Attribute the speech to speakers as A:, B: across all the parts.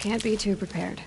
A: Can't be too prepared.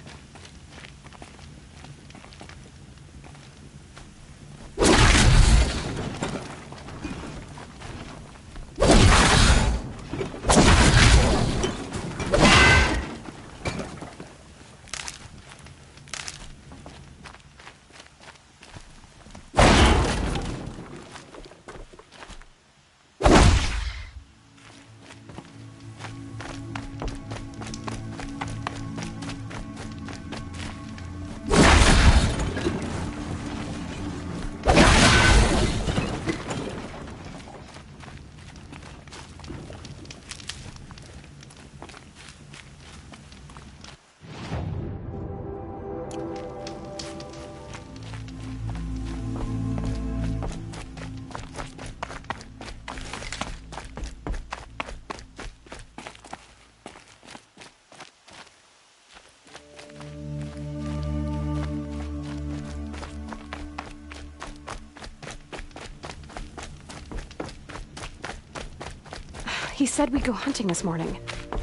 A: He said we'd go hunting this morning.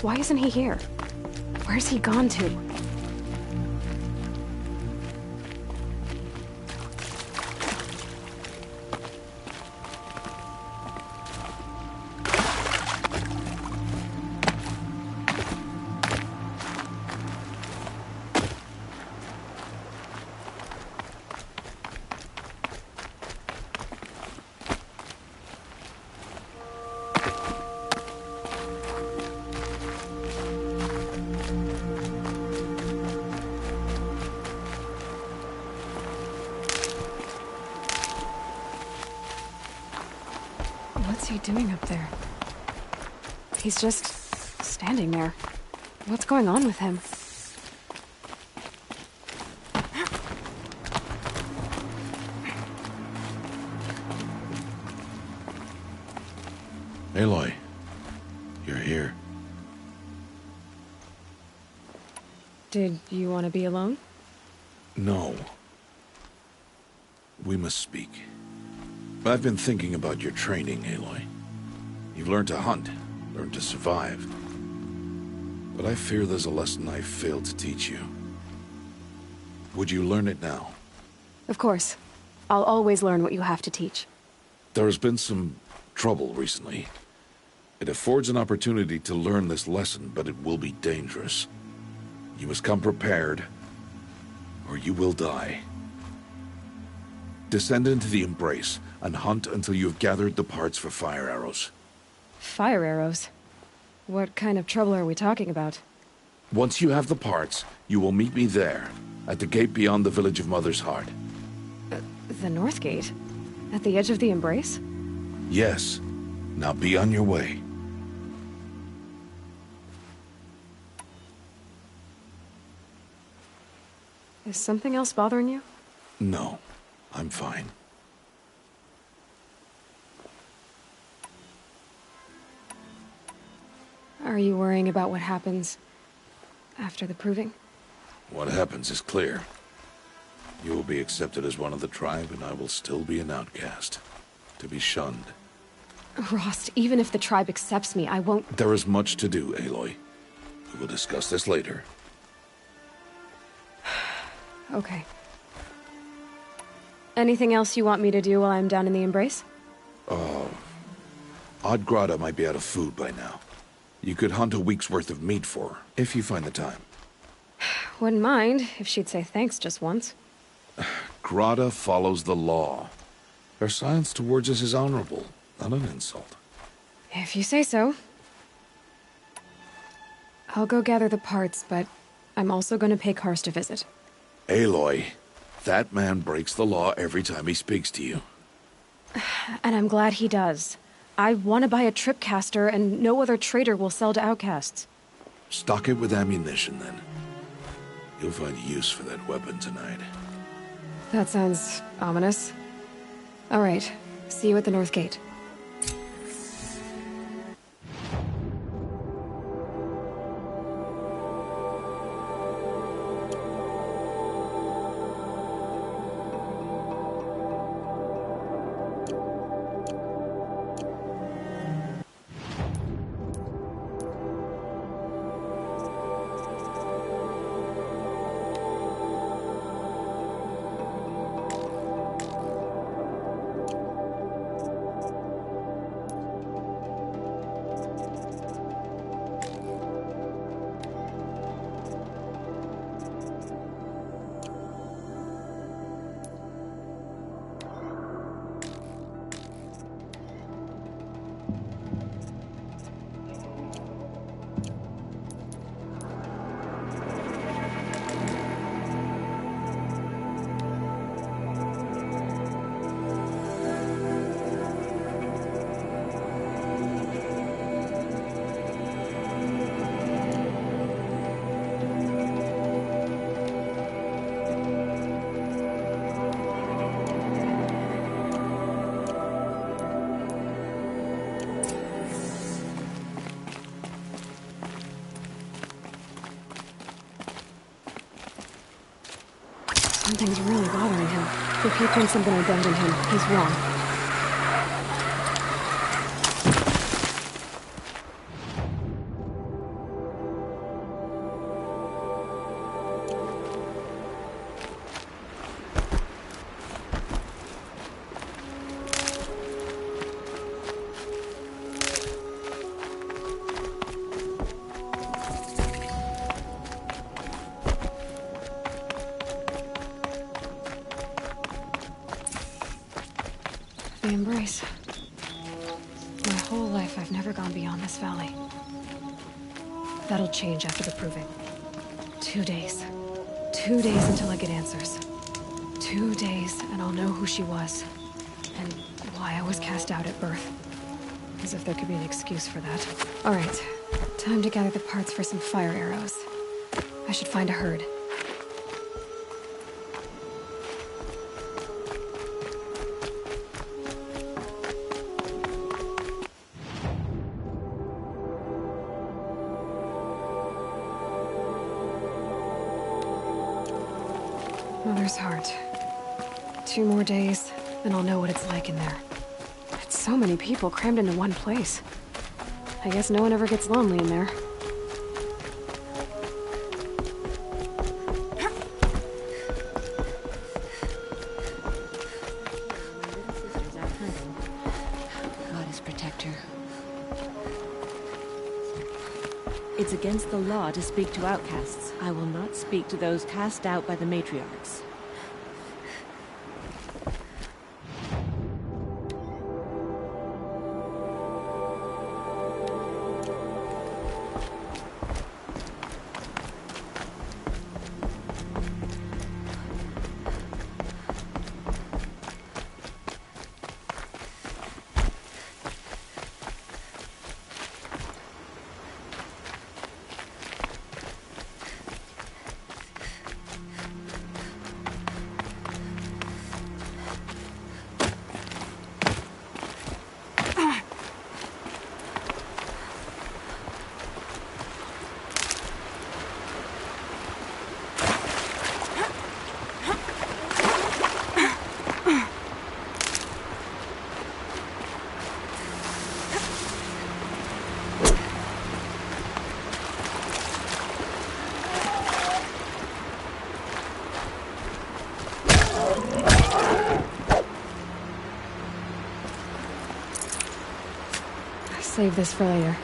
A: Why isn't he here? Where's he gone to? What's he doing up there? He's just standing there. What's going on with him?
B: Aloy, you're here.
A: Did you want to be alone?
B: No. We must speak. I've been thinking about your training, Aloy. You've learned to hunt, learned to survive. But I fear there's a lesson I failed to teach you. Would you learn it now?
A: Of course. I'll always learn what you have to teach.
B: There has been some trouble recently. It affords an opportunity to learn this lesson, but it will be dangerous. You must come prepared, or you will die. Descend into the Embrace, and hunt until you have gathered the parts for fire arrows.
A: Fire arrows? What kind of trouble are we talking about?
B: Once you have the parts, you will meet me there, at the gate beyond the village of Mother's Heart.
A: The North Gate? At the edge of the Embrace?
B: Yes. Now be on your way.
A: Is something else bothering you?
B: No, I'm fine.
A: Are you worrying about what happens after the proving?
B: What happens is clear. You will be accepted as one of the tribe, and I will still be an outcast, to be shunned.
A: Rost, even if the tribe accepts me, I won't...
B: There is much to do, Aloy. We will discuss this later.
A: Okay. Anything else you want me to do while I'm down in the Embrace?
B: Odd Grata might be out of food by now. You could hunt a week's worth of meat for her, if you find the time.
A: Wouldn't mind if she'd say thanks just once.
B: Grata follows the law. Her silence towards us is honorable, not an insult.
A: If you say so. I'll go gather the parts, but I'm also gonna pay Karst a visit.
B: Aloy, that man breaks the law every time he speaks to you.
A: And I'm glad he does. I want to buy a tripcaster, and no other trader will sell to outcasts.
B: Stock it with ammunition, then. You'll find use for that weapon tonight.
A: That sounds ominous. All right. See you at the North Gate. Something's really bothering him. If he thinks I'm gonna abandon him, he's wrong. The embrace. My whole life, I've never gone beyond this valley. That'll change after the proving. 2 days. 2 days until I get answers. 2 days, and I'll know who she was. And why I was cast out at birth. As if there could be an excuse for that. Alright, time to gather the parts for some fire arrows. I should find a herd. Mother's heart. 2 more days, then I'll know what it's like in there. It's so many people crammed into one place. I guess no one ever gets lonely in there.
C: Goddess protector. It's against the law to speak to outcasts. I will not speak to those cast out by the matriarchs.
A: Save this for later.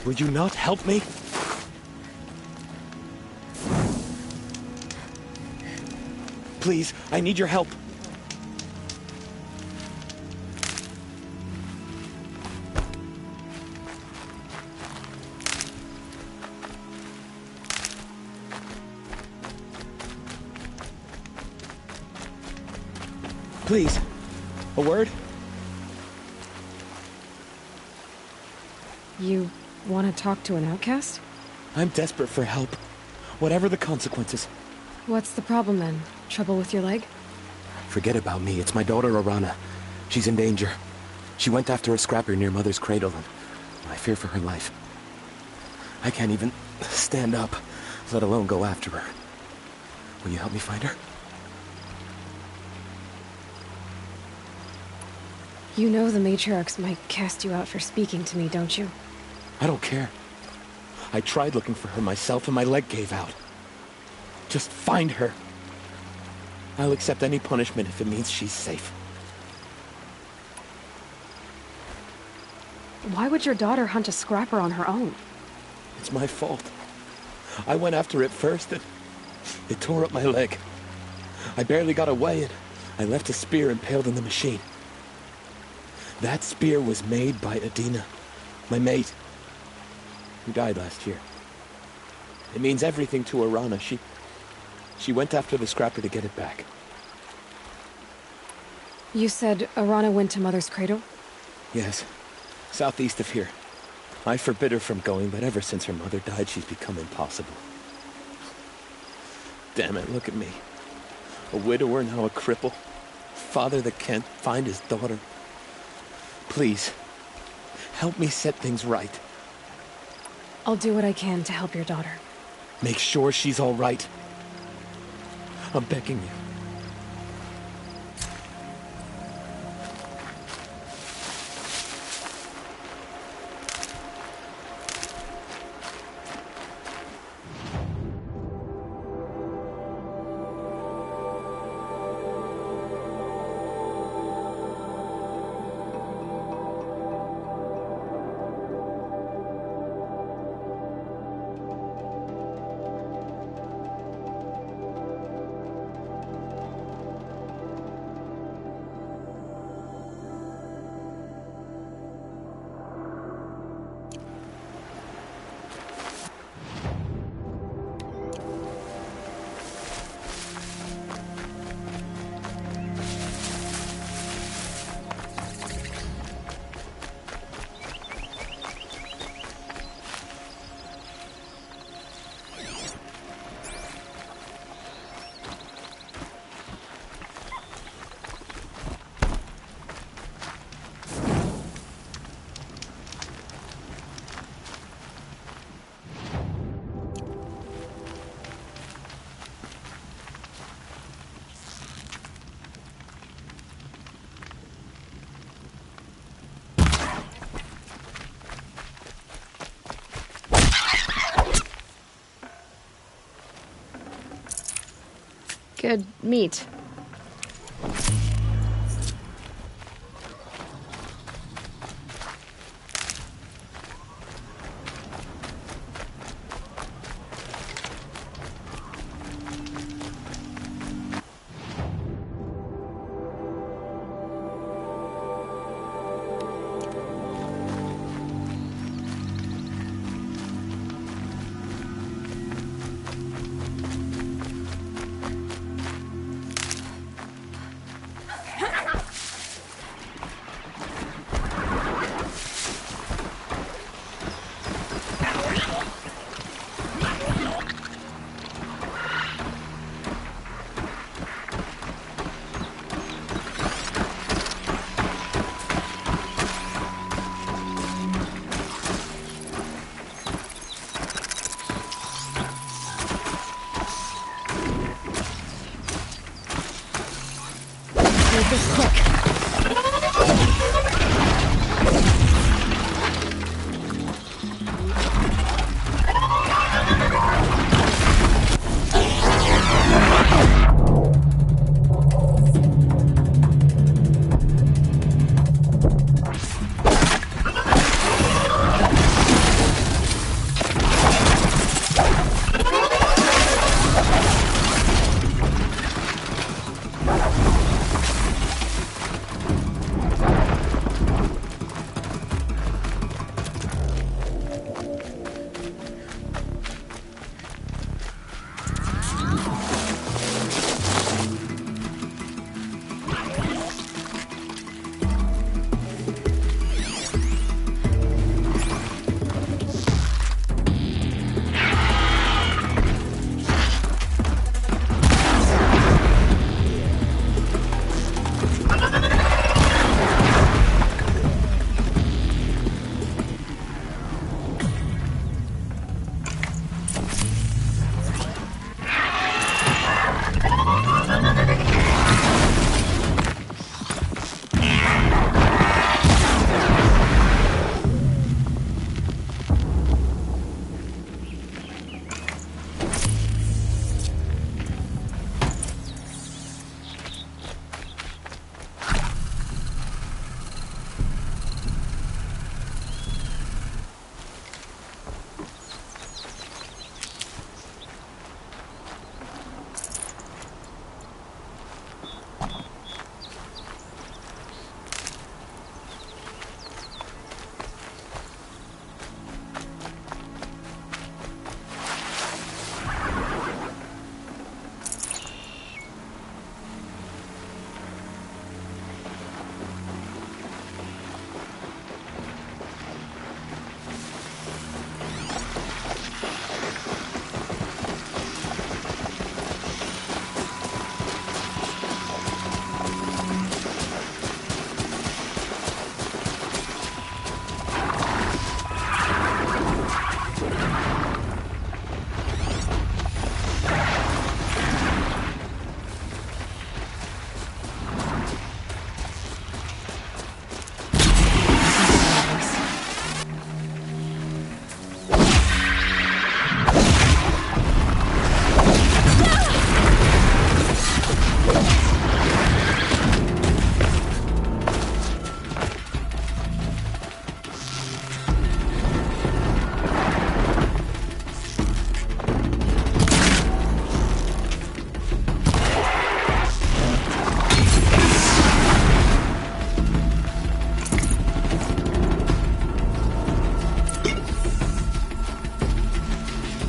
D: Will you not help me? Please, I need your help. Please, a word?
A: You want to talk to an outcast?
D: I'm desperate for help, whatever the consequences.
A: What's the problem then? Trouble with your leg?
D: Forget about me, it's my daughter Arana. She's in danger. She went after a scrapper near Mother's cradle, and I fear for her life. I can't even stand up, let alone go after her. Will you help me find her?
A: You know the matriarchs might cast you out for speaking to me, don't you?
D: I don't care. I tried looking for her myself and my leg gave out. Just find her. I'll accept any punishment if it means she's safe.
A: Why would your daughter hunt a scrapper on her own?
D: It's my fault. I went after it first, and it tore up my leg. I barely got away, and I left a spear impaled in the machine. That spear was made by Adina, my mate, who died last year. It means everything to Arana. She went after the scrapper to get it back.
A: You said Arana went to Mother's Cradle?
D: Yes, southeast of here. I forbid her from going, but ever since her mother died, she's become impossible. Damn it, look at me. A widower, now a cripple. Father that can't find his daughter. Please, help me set things right.
A: I'll do what I can to help your daughter.
D: Make sure she's all right. I'm begging you.
A: Good meat.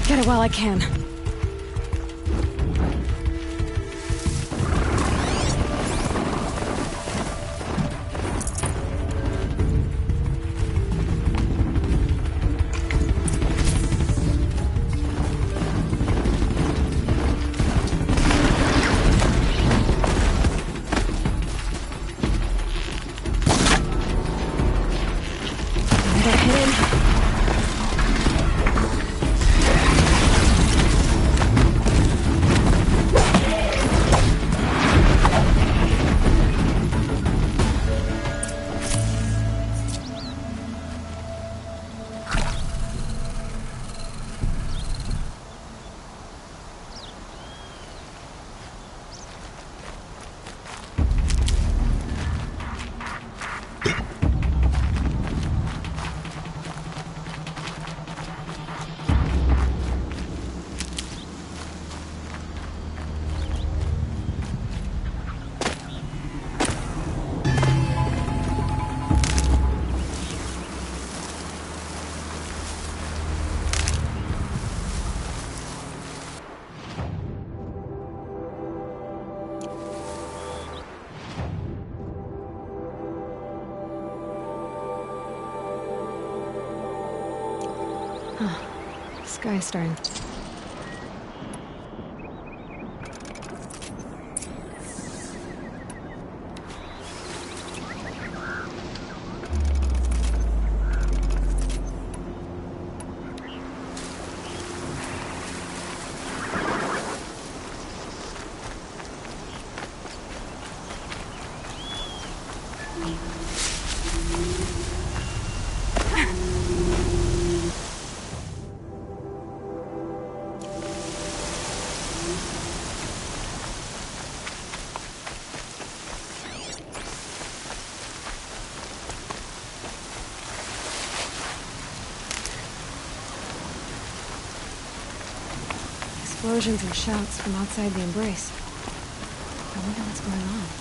A: Get it while I can. Sky's starting. Explosions and shouts from outside the embrace. I wonder what's going on.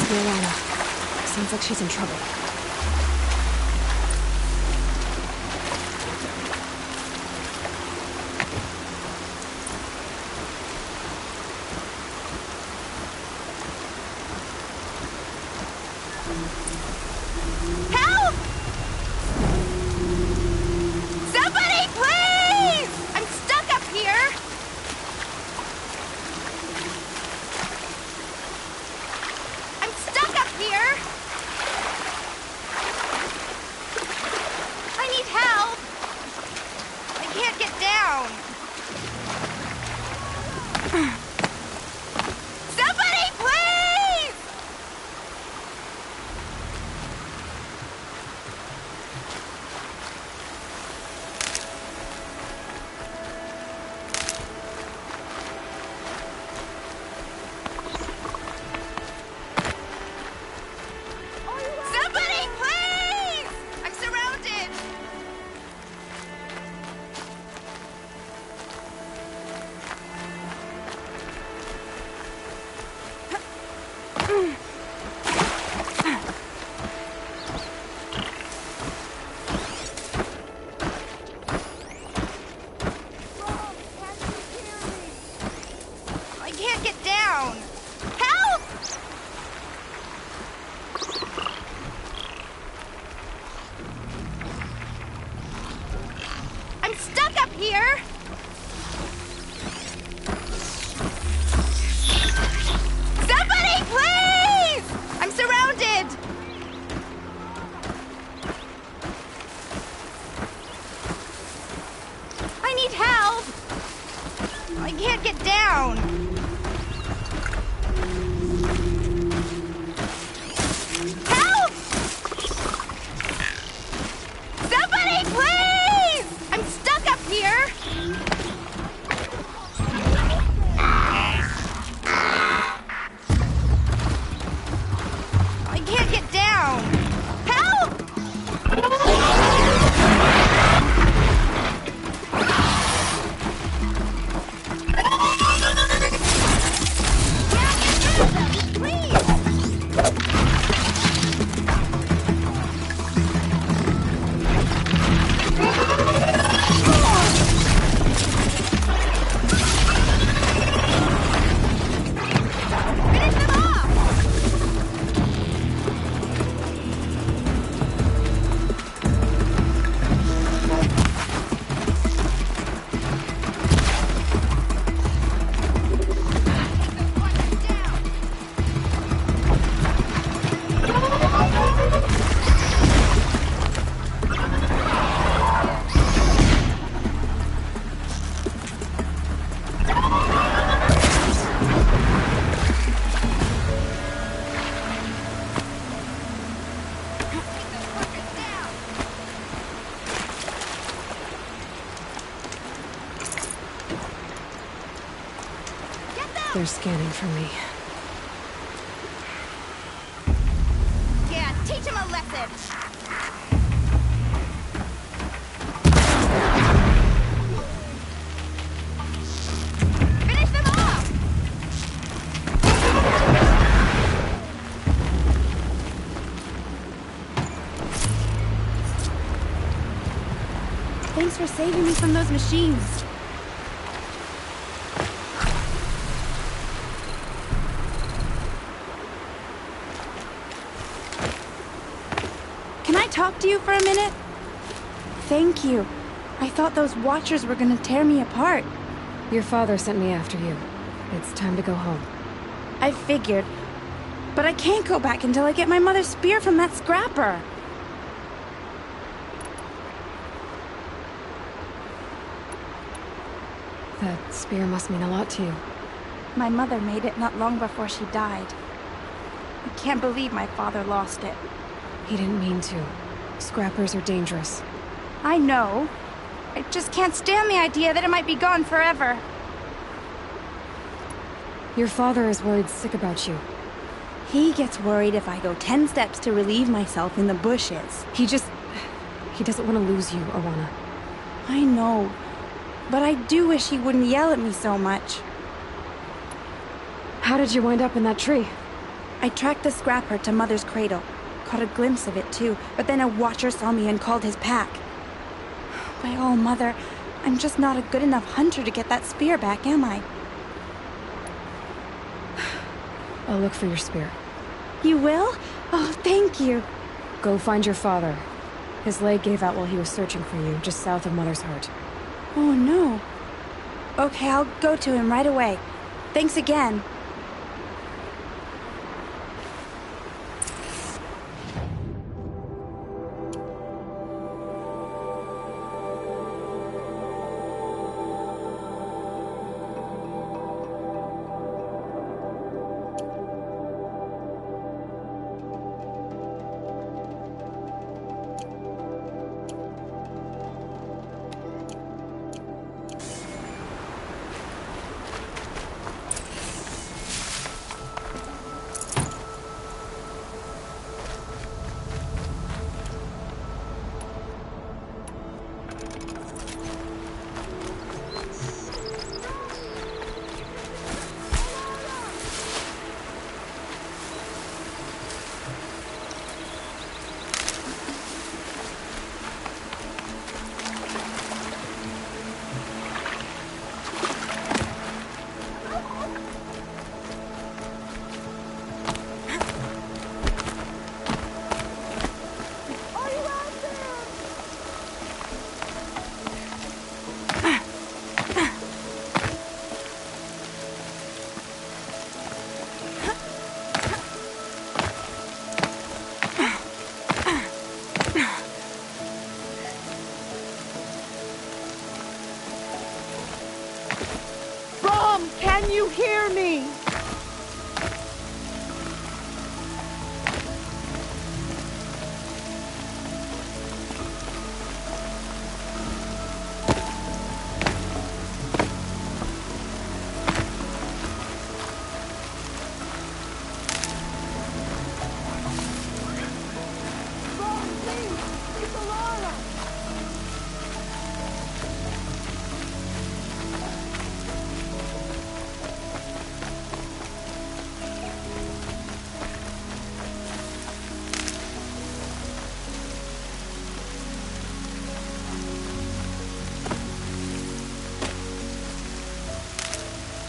A: Must be Alana. Sounds like she's in trouble.
E: Help! Somebody, please! I'm stuck up here! I'm stuck up here! I need help! I can't get down! Somebody, please! Somebody, please! I'm surrounded! I can't get down! Help! I'm stuck up here! Somebody, please! I'm surrounded! I need help! I can't get down! Help! Somebody, please! I'm stuck up here! I can't get down! Help! Please! Finish them off!
A: They're scanning for me.
E: Yeah, teach him a lesson! Finish them off! Thanks for saving me from those machines. Can I talk to you for a minute? Thank you. I thought those Watchers were gonna tear me apart.
A: Your father sent me after you. It's time to go home.
E: I figured. But I can't go back until I get my mother's spear from that scrapper.
A: That spear must mean a lot to you.
E: My mother made it not long before she died. I can't believe my father lost it.
A: He didn't mean to. Scrappers are dangerous.
E: I know. I just can't stand the idea that it might be gone forever.
A: Your father is worried sick about you.
E: He gets worried if I go 10 steps to relieve myself in the bushes.
A: He doesn't want to lose you, Awana.
E: I know. But I do wish he wouldn't yell at me so much.
A: How did you wind up in that tree?
E: I tracked the scrapper to Mother's cradle. Caught a glimpse of it too, but then a watcher saw me and called his pack. By all, Mother, I'm just not a good enough hunter to get that spear back, am I?
A: I'll look for your spear.
E: You will? Oh, thank you.
A: Go find your father. His leg gave out while he was searching for you, just south of Mother's Heart.
E: Oh, no. Okay, I'll go to him right away. Thanks again.
C: Can you hear me?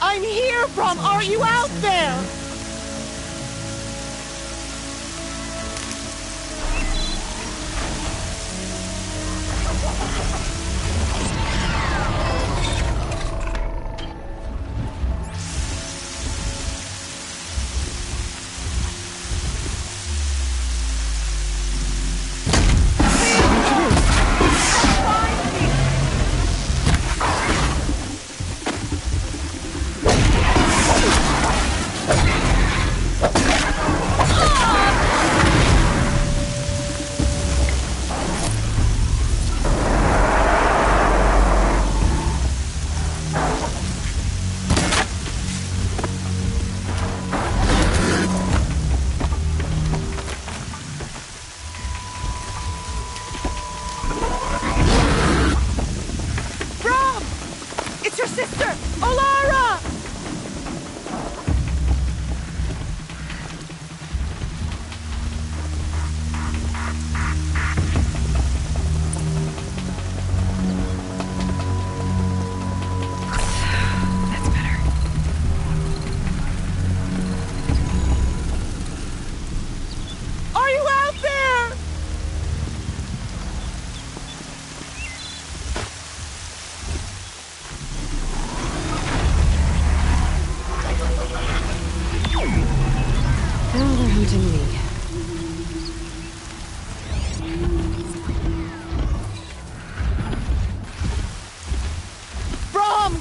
C: I'm here, Brom! Are you out there?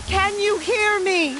C: Can you hear me?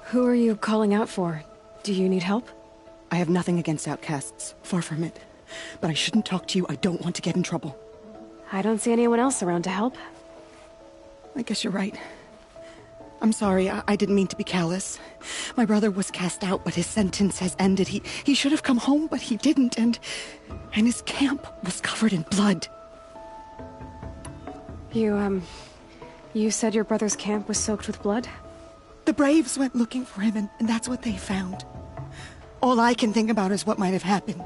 A: Who are you calling out for? Do you need help?
F: I have nothing against outcasts. Far from it. But I shouldn't talk to you. I don't want to get in trouble.
A: I don't see anyone else around to help.
F: I guess you're right. I'm sorry, I didn't mean to be callous. My brother was cast out, but his sentence has ended. He should have come home, but he didn't, and his camp was covered in blood.
A: You said your brother's camp was soaked with blood?
F: The Braves went looking for him, and that's what they found. All I can think about is what might have happened.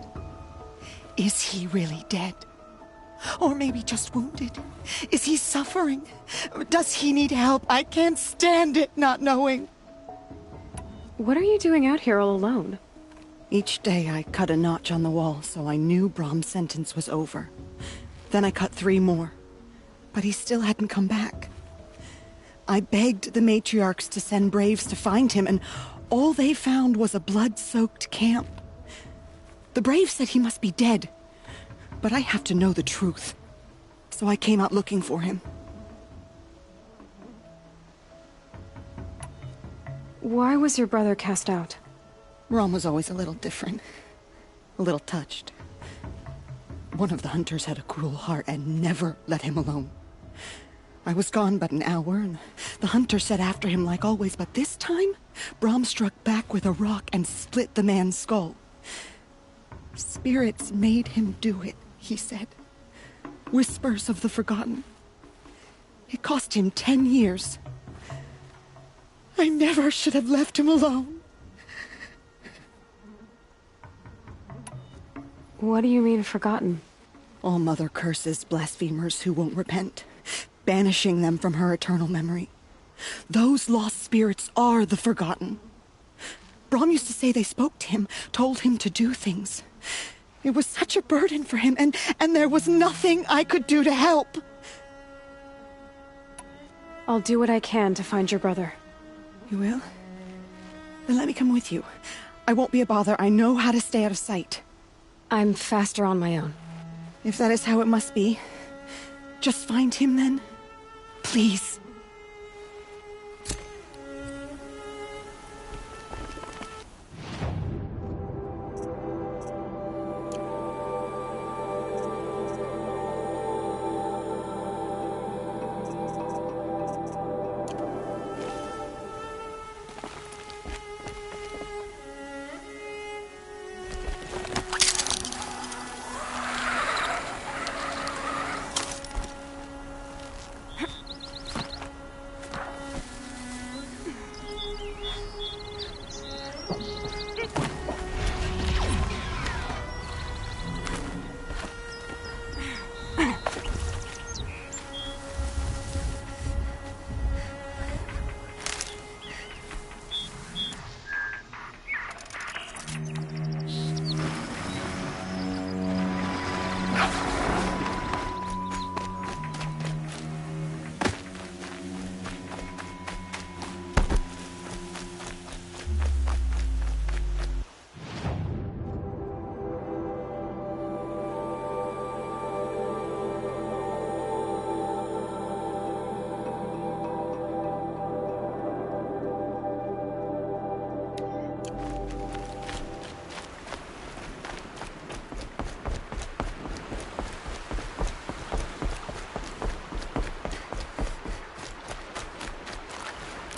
F: Is he really dead? Or maybe just wounded? Is he suffering? Does he need help? I can't stand it not knowing.
A: What are you doing out here all alone?
F: Each day I cut a notch on the wall so I knew Brahm's sentence was over. Then I cut 3 more. But he still hadn't come back. I begged the matriarchs to send Braves to find him, and all they found was a blood-soaked camp. The Braves said he must be dead. But I have to know the truth. So I came out looking for him.
A: Why was your brother cast out?
F: Brahm was always a little different. A little touched. One of the hunters had a cruel heart and never let him alone. I was gone but an hour, and the hunter set after him like always, but this time, Brahm struck back with a rock and split the man's skull. Spirits made him do it, he said. Whispers of the forgotten. It cost him 10 years. I never should have left him alone.
A: What do you mean, forgotten?
F: All Mother curses blasphemers who won't repent, banishing them from her eternal memory. Those lost spirits are the forgotten. Brahm used to say they spoke to him, told him to do things. It was such a burden for him, and there was nothing I could do to help.
A: I'll do what I can to find your brother.
F: You will? Then let me come with you. I won't be a bother. I know how to stay out of sight.
A: I'm faster on my own.
F: If that is how it must be, just find him then. Please.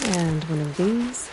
A: And one of these.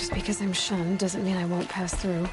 A: Just because I'm shunned doesn't mean I won't pass through.